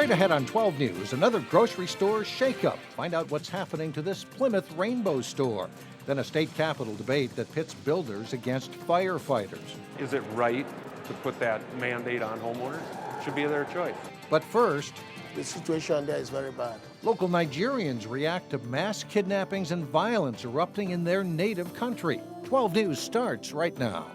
Straight ahead on 12 News, another grocery store shakeup. Find out what's happening to this Plymouth Rainbow store. Then a state capitol debate that pits builders against firefighters. Is it right to put that mandate on homeowners? It should be their choice. But first, the situation there is very bad. Local Nigerians react to mass kidnappings and violence erupting in their native country. 12 News starts right now.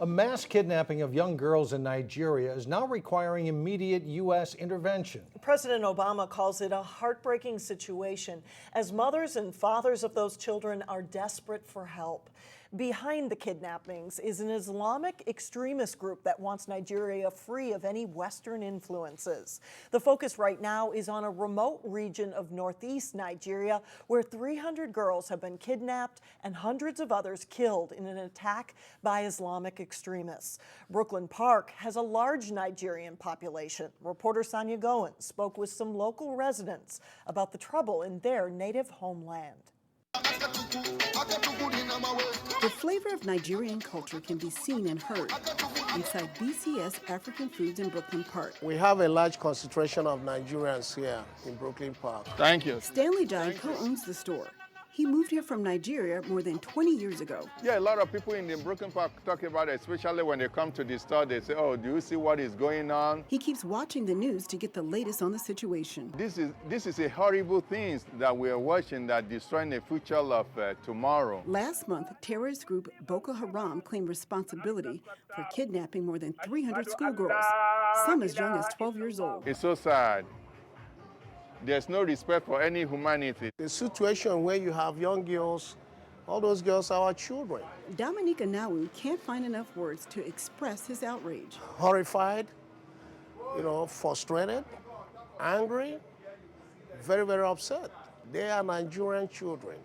A mass kidnapping of young girls in Nigeria is now requiring immediate U.S. intervention. President Obama calls it a heartbreaking situation as mothers and fathers of those children are desperate for help. Behind the kidnappings is an Islamic extremist group that wants Nigeria free of any Western influences. The focus right now is on a remote region of northeast Nigeria where 300 girls have been kidnapped and hundreds of others killed in an attack by Islamic extremists. Brooklyn Park has a large Nigerian population. Reporter Sonia Goen spoke with some local residents about the trouble in their native homeland. The flavor of Nigerian culture can be seen and heard inside BCS African Foods in Brooklyn Park. We have a large concentration of Nigerians here in Brooklyn Park. Thank you. Stanley Dye co-owns the store. He moved here from Nigeria more than 20 years ago. Yeah, a lot of people in the Brooklyn Park talk about it, especially when they come to the store, they say, oh, do you see what is going on? He keeps watching the news to get the latest on the situation. This is a horrible thing that we are watching that destroying the future of tomorrow. Last month, terrorist group Boko Haram claimed responsibility for kidnapping more than 300 schoolgirls, some as young as 12 years old. It's so sad. There's no respect for any humanity. The situation where you have young girls, all those girls are our children. Dominique Anawu can't find enough words to express his outrage. Horrified, frustrated, angry, very, very upset. They are Nigerian children,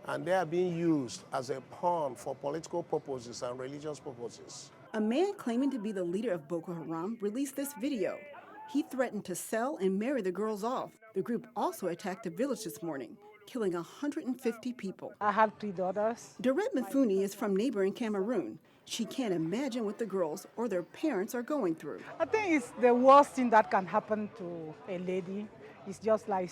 and they are being used as a pawn for political purposes and religious purposes. A man claiming to be the leader of Boko Haram released this video. He threatened to sell and marry the girls off. The group also attacked a village this morning, killing 150 people. I have 3 daughters. Dorette Mafuni is from neighboring Cameroon. She can't imagine what the girls or their parents are going through. I think it's the worst thing that can happen to a lady. It's just like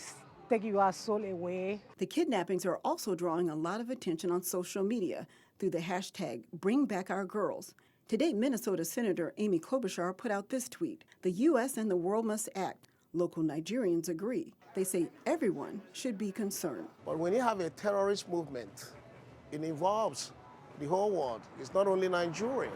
taking your soul away. The kidnappings are also drawing a lot of attention on social media through the hashtag #BringBackOurGirls. Today, Minnesota Senator Amy Klobuchar put out this tweet: "The U.S. and the world must act. Local Nigerians agree." They say everyone should be concerned. But when you have a terrorist movement, it involves the whole world. It's not only Nigeria.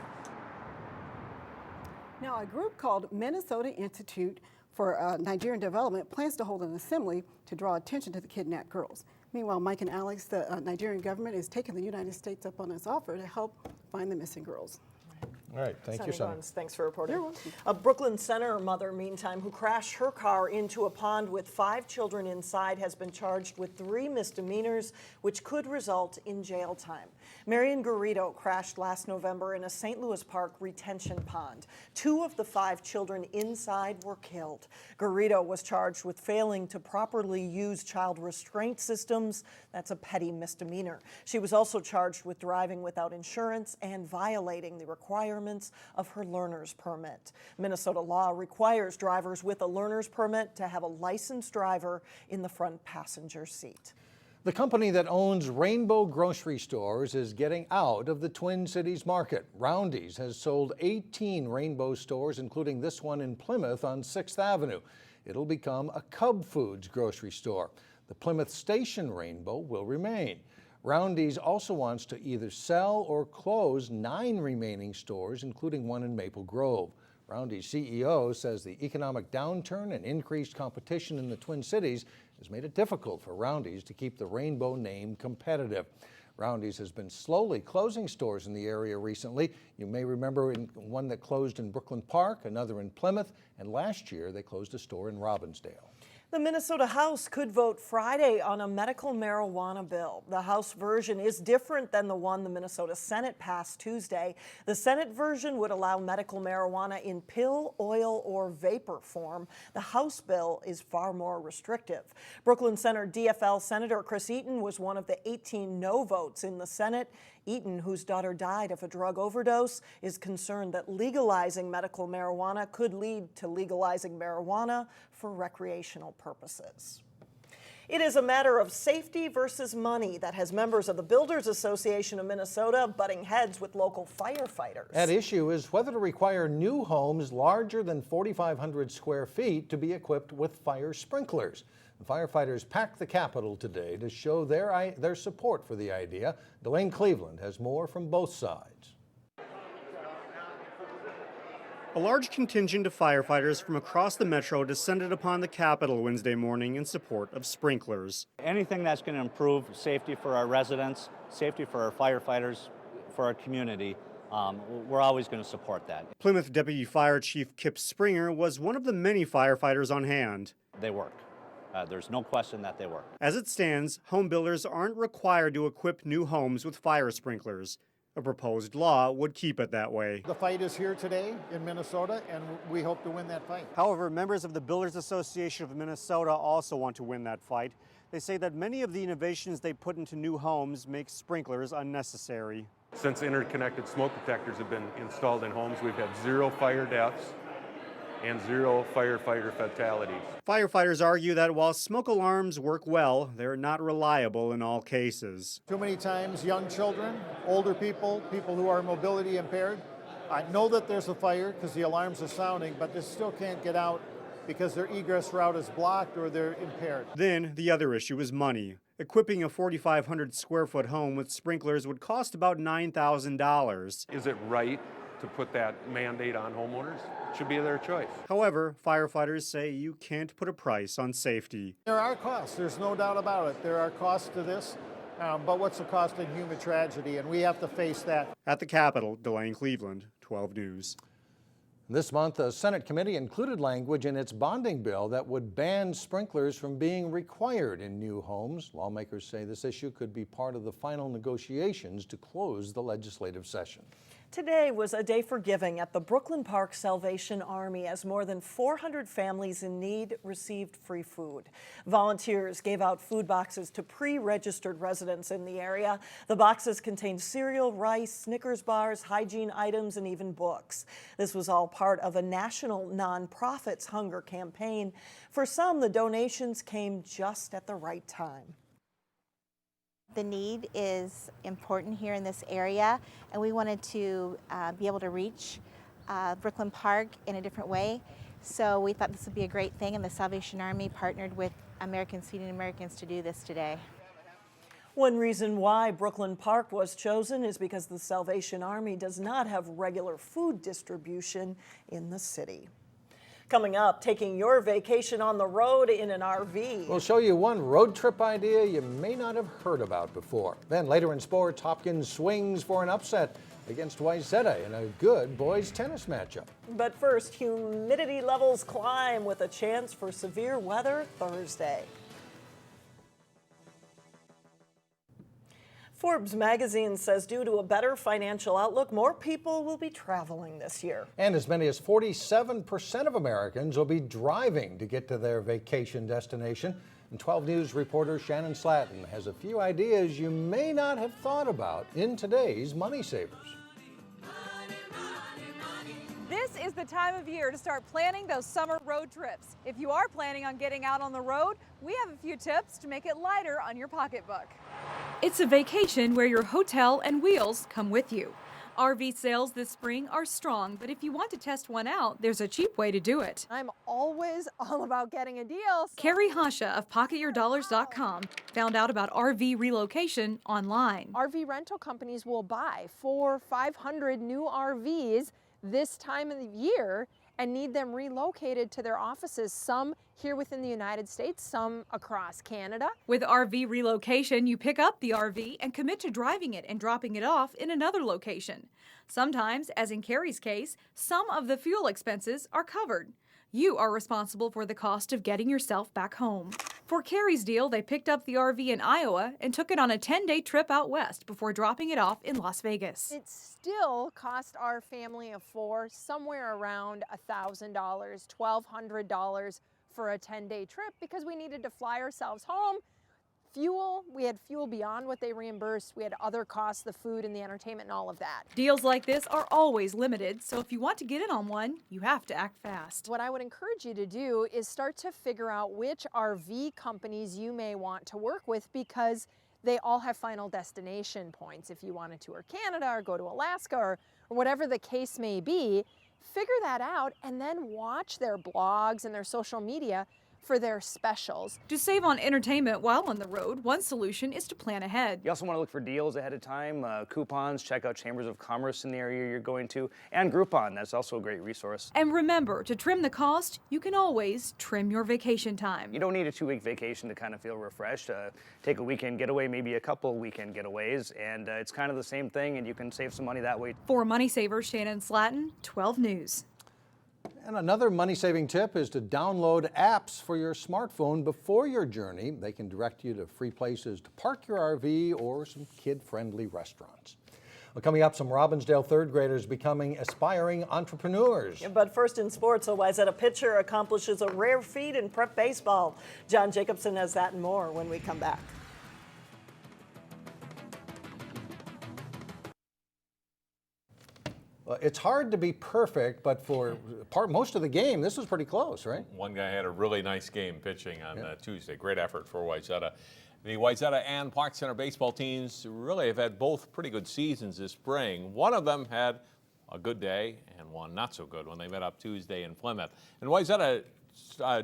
Now, a group called Minnesota Institute for Nigerian Development plans to hold an assembly to draw attention to the kidnapped girls. Meanwhile, Mike and Alex, the Nigerian government is taking the United States up on its offer to help find the missing girls. All right, thank you, Sonia. Thanks for reporting. You're welcome. A Brooklyn Center mother, meantime, who crashed her car into a pond with 5 children inside has been charged with 3 misdemeanors, which could result in jail time. Marion Garrido crashed last November in a St. Louis Park retention pond. 2 of the 5 children inside were killed. Garrido was charged with failing to properly use child restraint systems. That's a petty misdemeanor. She was also charged with driving without insurance and violating the requirements of her learner's permit. Minnesota law requires drivers with a learner's permit to have a licensed driver in the front passenger seat. The company that owns Rainbow grocery stores is getting out of the Twin Cities market. Roundy's has sold 18 Rainbow stores, including this one in Plymouth on 6th Avenue. It'll become a Cub Foods grocery store. The Plymouth Station Rainbow will remain. Roundy's also wants to either sell or close 9 remaining stores, including one in Maple Grove. Roundy's CEO says the economic downturn and increased competition in the Twin Cities has made it difficult for Roundy's to keep the Rainbow name competitive. Roundy's has been slowly closing stores in the area recently. You may remember one that closed in Brooklyn Park, another in Plymouth, and last year they closed a store in Robbinsdale. The Minnesota House could vote Friday on a medical marijuana bill. The House version is different than the one the Minnesota Senate passed Tuesday. The Senate version would allow medical marijuana in pill, oil, or vapor form. The House bill is far more restrictive. Brooklyn Center DFL Senator Chris Eaton was one of the 18 no votes in the Senate. Eaton, whose daughter died of a drug overdose, is concerned that legalizing medical marijuana could lead to legalizing marijuana for recreational purposes. It is a matter of safety versus money that has members of the Builders Association of Minnesota butting heads with local firefighters. At issue is whether to require new homes larger than 4,500 square feet to be equipped with fire sprinklers. The firefighters packed the Capitol today to show their support for the idea. Delane Cleveland has more from both sides. A large contingent of firefighters from across the metro descended upon the Capitol Wednesday morning in support of sprinklers. Anything that's going to improve safety for our residents, safety for our firefighters, for our community, we're always going to support that. Plymouth Deputy Fire Chief Kip Springer was one of the many firefighters on hand. They work. There's no question that they work. As it stands, home builders aren't required to equip new homes with fire sprinklers. A proposed law would keep it that way. The fight is here today in Minnesota, and we hope to win that fight. However, members of the Builders Association of Minnesota also want to win that fight. They say that many of the innovations they put into new homes make sprinklers unnecessary. Since interconnected smoke detectors have been installed in homes, we've had 0 fire deaths and 0 firefighter fatalities. Firefighters argue that while smoke alarms work well, they're not reliable in all cases. Too many times, young children, older people, people who are mobility impaired, know that there's a fire because the alarms are sounding, but they still can't get out because their egress route is blocked or they're impaired. Then the other issue is money. Equipping a 4,500 square foot home with sprinklers would cost about $9,000. Is it right to put that mandate on homeowners? It should be their choice. However, firefighters say you can't put a price on safety. There are costs, there's no doubt about it. There are costs to this, but what's the cost in human tragedy? And we have to face that. At the Capitol, Delane Cleveland, 12 News. This month, a Senate committee included language in its bonding bill that would ban sprinklers from being required in new homes. Lawmakers say this issue could be part of the final negotiations to close the legislative session. Today was a day for giving at the Brooklyn Park Salvation Army as more than 400 families in need received free food. Volunteers gave out food boxes to pre-registered residents in the area. The boxes contained cereal, rice, Snickers bars, hygiene items, and even books. This was all part of a national nonprofit's hunger campaign. For some, the donations came just at the right time. The need is important here in this area, and we wanted to be able to reach Brooklyn Park in a different way. So we thought this would be a great thing, and the Salvation Army partnered with Americans Feeding Americans to do this today. One reason why Brooklyn Park was chosen is because the Salvation Army does not have regular food distribution in the city. Coming up, taking your vacation on the road in an RV. We'll show you one road trip idea you may not have heard about before. Then later in sports, Hopkins swings for an upset against Wayzata in a good boys tennis matchup. But first, humidity levels climb with a chance for severe weather Thursday. Forbes magazine says due to a better financial outlook, more people will be traveling this year. And as many as 47% of Americans will be driving to get to their vacation destination. And 12 News reporter Shannon Slatton has a few ideas you may not have thought about in today's Money Savers. This is the time of year to start planning those summer road trips. If you are planning on getting out on the road, we have a few tips to make it lighter on your pocketbook. It's a vacation where your hotel and wheels come with you. RV sales this spring are strong, but if you want to test one out, there's a cheap way to do it. I'm always all about getting a deal. Carrie Hasha of PocketYourDollars.com found out about RV relocation online. RV rental companies will buy 400-500 new RVs this time of the year and need them relocated to their offices, some here within the United States, some across Canada. With RV relocation, you pick up the RV and commit to driving it and dropping it off in another location. Sometimes, as in Carrie's case, some of the fuel expenses are covered. You are responsible for the cost of getting yourself back home. For Carrie's deal, they picked up the RV in Iowa and took it on a 10-day trip out west before dropping it off in Las Vegas. It still cost our family of four somewhere around $1,000, $1,200 for a 10-day trip because we needed to fly ourselves home. Fuel, we had fuel beyond what they reimbursed. We had other costs, the food and the entertainment and all of that. Deals like this are always limited, so if you want to get in on one, you have to act fast. What I would encourage you to do is start to figure out which RV companies you may want to work with because they all have final destination points. If you want to tour Canada or go to Alaska or whatever the case may be, figure that out and then watch their blogs and their social media for their specials. To save on entertainment while on the road, one solution is to plan ahead. You also want to look for deals ahead of time, coupons, check out chambers of commerce in the area you're going to, and Groupon. That's also a great resource. And remember, to trim the cost, you can always trim your vacation time. You don't need a 2-week vacation to kind of feel refreshed. Take a weekend getaway, maybe a couple weekend getaways, and it's kind of the same thing, and you can save some money that way. For Money Saver, Shannon Slatton, 12 News. And another money-saving tip is to download apps for your smartphone before your journey. They can direct you to free places to park your RV or some kid-friendly restaurants. Well, coming up, some Robbinsdale third graders becoming aspiring entrepreneurs. But first in sports, a Wayzata pitcher accomplishes a rare feat in prep baseball. John Jacobson has that and more when we come back. It's hard to be perfect, but for most of the game, this was pretty close, right? One guy had a really nice game pitching on Tuesday. Great effort for Wayzata. The Wayzata and Park Center baseball teams really have had both pretty good seasons this spring. One of them had a good day and one not so good when they met up Tuesday in Plymouth. And Wayzata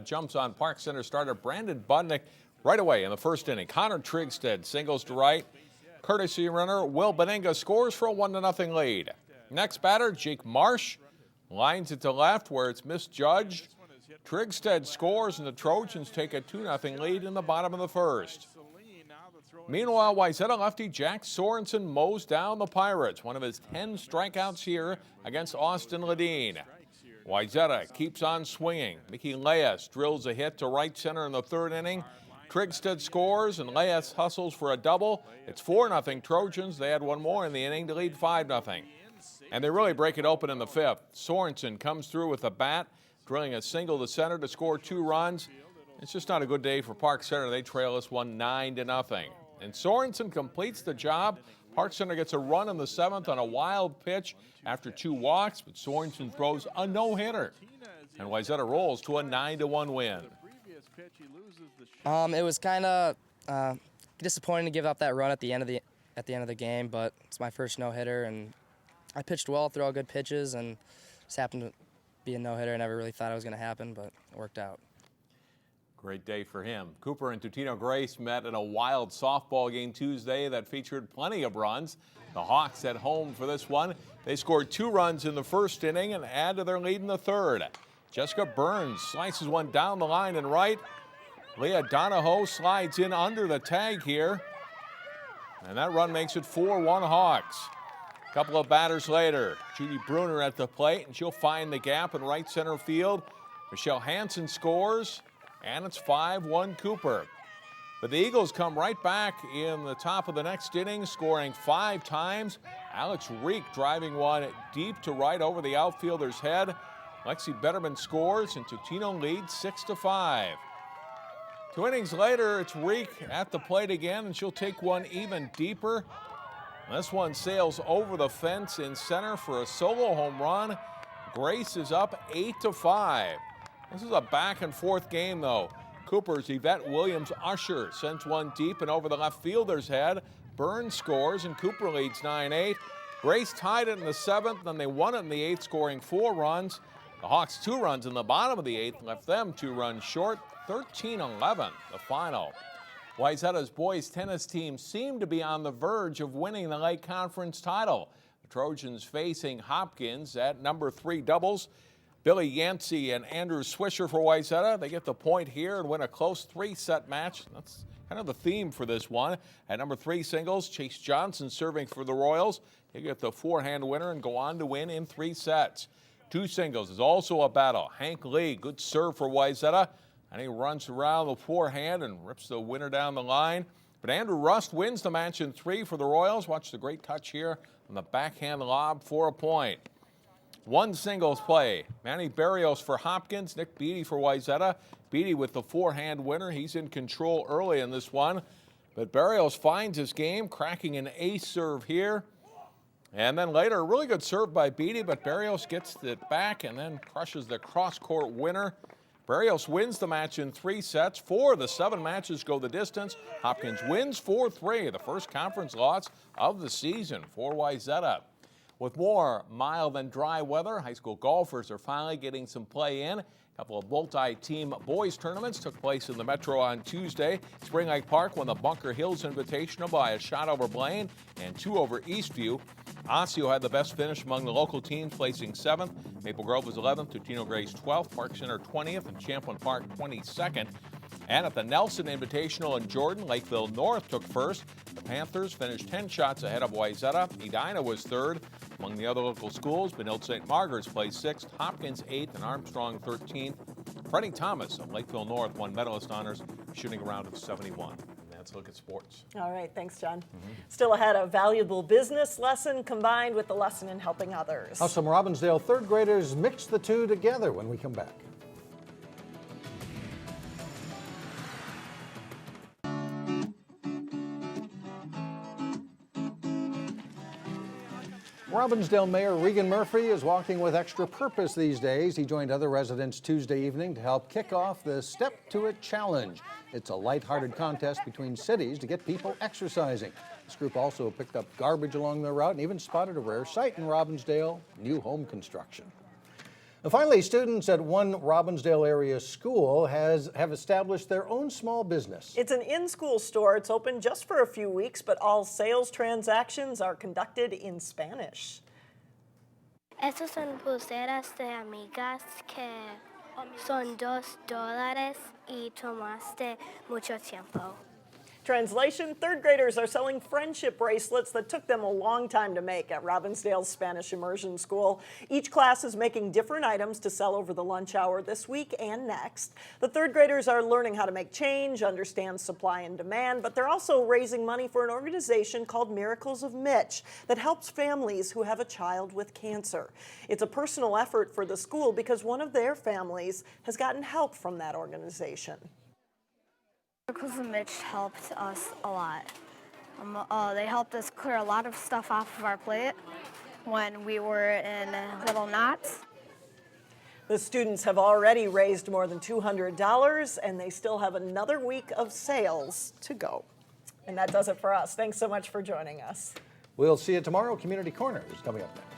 jumps on Park Center starter Brandon Budnick right away in the first inning. Connor Trigstead singles to right. Courtesy runner Will Benenga scores for a 1-0 lead. Next batter, Jake Marsh, lines it to left where it's misjudged. Trigstead scores and the Trojans take a 2-0 lead in the bottom of the first. Meanwhile, Wayzata lefty Jack Sorensen mows down the Pirates, one of his 10 strikeouts here against Austin Ledeen. Wayzata keeps on swinging. Mickey Leas drills a hit to right center in the third inning. Trigstead scores and Leas hustles for a double. It's 4-0 Trojans. They had one more in the inning to lead 5-0. And they really break it open in the fifth. Sorensen comes through with a bat, drilling a single to center to score 2 runs. It's just not a good day for Park Center. They trail this one 9-0. And Sorensen completes the job. Park Center gets a run in the 7th on a wild pitch after 2 walks, but Sorensen throws a no-hitter. And Wayzata rolls to a 9-1 win. It was kind of disappointing to give up that run at the end of the game, but it's my first no-hitter, and I pitched well, threw all good pitches, and just happened to be a no-hitter. I never really thought it was going to happen, but it worked out. Great day for him. Cooper and Totino-Grace met in a wild softball game Tuesday that featured plenty of runs. The Hawks at home for this one. They scored 2 runs in the first inning and add to their lead in the third. Jessica Burns slices one down the line and right. Leah Donahoe slides in under the tag here. And that run makes it 4-1 Hawks. A couple of batters later, Judy Bruner at the plate, and she'll find the gap in right center field. Michelle Hansen scores, and it's 5-1 Cooper. But the Eagles come right back in the top of the next inning, scoring 5 times. Alex Reek driving one deep to right over the outfielder's head. Lexi Betterman scores, and Totino leads 6-5. 2 innings later, it's Reek at the plate again, and she'll take one even deeper. This one sails over the fence in center for a solo home run. Grace is up 8-5. This is a back-and-forth game, though. Cooper's Yvette Williams-Usher sends one deep and over the left fielder's head. Burns scores, and Cooper leads 9-8. Grace tied it in the 7th, then they won it in the 8th, scoring 4 runs. The Hawks' 2 runs in the bottom of the 8th left them 2 runs short. 13-11, the final. Wayzata's boys tennis team seemed to be on the verge of winning the Lake Conference title. The Trojans facing Hopkins at number 3 doubles. Billy Yancey and Andrew Swisher for Wayzata. They get the point here and win a close 3-set match. That's kind of the theme for this one. At number 3 singles, Chase Johnson serving for the Royals. They get the forehand winner and go on to win in 3 sets. Two singles is also a battle. Hank Lee, good serve for Wayzata, and he runs around the forehand and rips the winner down the line. But Andrew Rust wins the match in 3 for the Royals. Watch the great touch here on the backhand lob for a point. One singles play. Manny Barrios for Hopkins, Nick Beatty for Wayzata. Beatty with the forehand winner. He's in control early in this one. But Barrios finds his game, cracking an ace serve here. And then later, a really good serve by Beatty, but Barrios gets it back and then crushes the cross-court winner. Barrios wins the match in 3 sets. 4 of the 7 matches go the distance. Hopkins wins 4-3, the first conference loss of the season for Wayzata. With more mild and dry weather, high school golfers are finally getting some play in. A couple of multi-team boys tournaments took place in the Metro on Tuesday. Spring Lake Park won the Bunker Hills Invitational by a shot over Blaine and 2 over Eastview. Osseo had the best finish among the local teams, placing 7th. Maple Grove was 11th, Totino-Grace 12th, Park Center 20th, and Champlin Park 22nd. And at the Nelson Invitational in Jordan, Lakeville North took first. The Panthers finished 10 shots ahead of Wayzata. Edina was 3rd. Among the other local schools, Benilde St. Margaret's placed 6th, Hopkins 8th, and Armstrong 13th. Freddie Thomas of Lakeville North won medalist honors, shooting a round of 71. And that's a look at sports. All right, thanks, John. Still ahead, a valuable business lesson combined with the lesson in helping others. How some Robbinsdale 3rd graders mix the two together when we come back. Robbinsdale Mayor Regan Murphy is walking with extra purpose these days. He joined other residents Tuesday evening to help kick off the Step to It Challenge. It's a lighthearted contest between cities to get people exercising. This group also picked up garbage along their route and even spotted a rare sight in Robbinsdale, new home construction. And finally, students at one Robbinsdale area school have established their own small business. It's an in-school store. It's open just for a few weeks, but all sales transactions are conducted in Spanish. Estos son pulseras de amigas que son $2 y tomaste mucho tiempo. Translation, 3rd graders are selling friendship bracelets that took them a long time to make at Robbinsdale's Spanish Immersion School. Each class is making different items to sell over the lunch hour this week and next. The 3rd graders are learning how to make change, understand supply and demand, but they're also raising money for an organization called Miracles of Mitch that helps families who have a child with cancer. It's a personal effort for the school because one of their families has gotten help from that organization. Miracles of Mitch helped us a lot. They helped us clear a lot of stuff off of our plate when we were in little knots. The students have already raised more than $200, and they still have another week of sales to go. And that does it for us. Thanks so much for joining us. We'll see you tomorrow. Community Corner is coming up next.